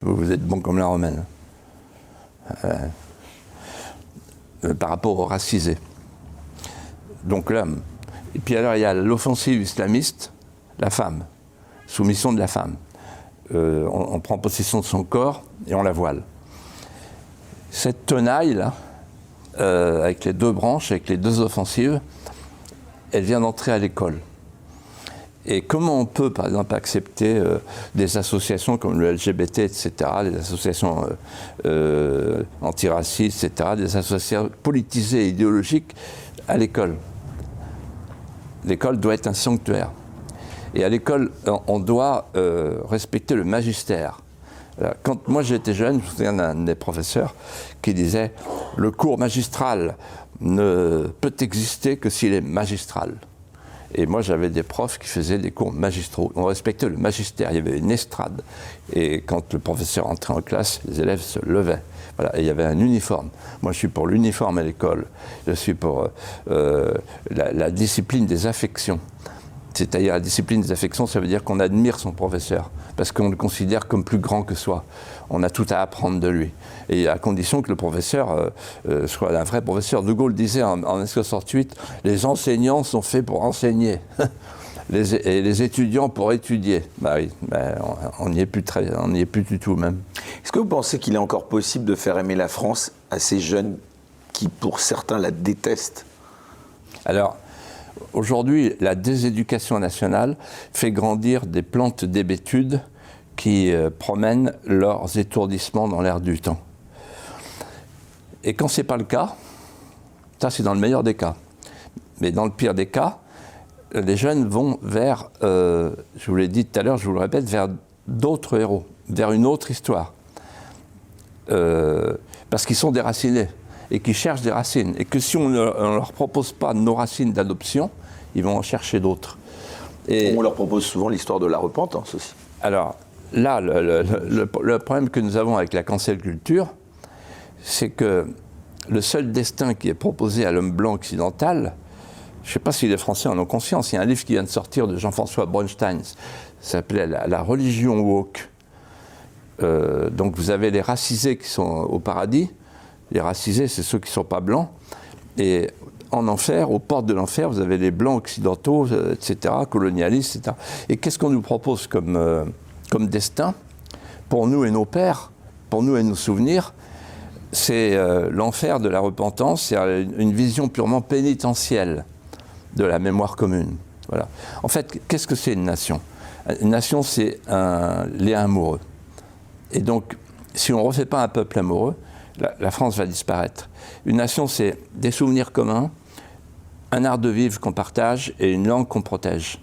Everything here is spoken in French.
Vous êtes bon comme la romaine. Par rapport aux racisés. Donc l'homme. Et puis alors il y a l'offensive islamiste, la femme, soumission de la femme. On prend possession de son corps et on la voile. Cette tenaille-là, avec les deux branches, avec les deux offensives, elle vient d'entrer à l'école. Et comment on peut, par exemple, accepter des associations comme le LGBT, etc., des associations antiracistes, etc., des associations politisées et idéologiques à l'école? L'école doit être un sanctuaire. Et à l'école, on doit respecter le magistère. Quand moi j'étais jeune, je me souviens d'un des professeurs qui disait « Le cours magistral ne peut exister que s'il est magistral ». Et moi, j'avais des profs qui faisaient des cours magistraux. On respectait le magistère. Il y avait une estrade. Et quand le professeur entrait en classe, les élèves se levaient. Voilà. Et il y avait un uniforme. Moi, je suis pour l'uniforme à l'école. Je suis pour la discipline des affections. C'est-à-dire la discipline des affections, ça veut dire qu'on admire son professeur, parce qu'on le considère comme plus grand que soi. On a tout à apprendre de lui. Et à condition que le professeur soit un vrai professeur. De Gaulle disait en 1968, les enseignants sont faits pour enseigner, et les étudiants pour étudier. Bah oui, bah on n'y est plus du tout même. Est-ce que vous pensez qu'il est encore possible de faire aimer la France à ces jeunes qui, pour certains, la détestent? Alors, aujourd'hui, la déséducation nationale fait grandir des plantes d'hébétude qui promènent leurs étourdissements dans l'air du temps. Et quand ce n'est pas le cas, ça c'est dans le meilleur des cas, mais dans le pire des cas, les jeunes vont vers, je vous l'ai dit tout à l'heure, je vous le répète, vers d'autres héros, vers une autre histoire. Parce qu'ils sont déracinés et qu'ils cherchent des racines. Et que si on ne leur propose pas nos racines d'adoption, ils vont en chercher d'autres. Et on leur propose souvent l'histoire de la repentance aussi. Alors là, le problème que nous avons avec la cancel culture, c'est que le seul destin qui est proposé à l'homme blanc occidental, je ne sais pas si les Français en ont conscience, il y a un livre qui vient de sortir de Jean-François Bronstein, ça s'appelait la religion woke. Donc vous avez les racisés qui sont au paradis, les racisés c'est ceux qui ne sont pas blancs, et en enfer, aux portes de l'enfer, vous avez les blancs occidentaux, etc., colonialistes, etc. Et qu'est-ce qu'on nous propose comme destin pour nous et nos pères, pour nous et nos souvenirs? C'est l'enfer de la repentance, c'est une vision purement pénitentielle de la mémoire commune. Voilà. En fait, qu'est-ce que c'est une nation? Une nation, c'est un lien amoureux. Et donc, si on ne refait pas un peuple amoureux, la France va disparaître. Une nation, c'est des souvenirs communs, un art de vivre qu'on partage et une langue qu'on protège.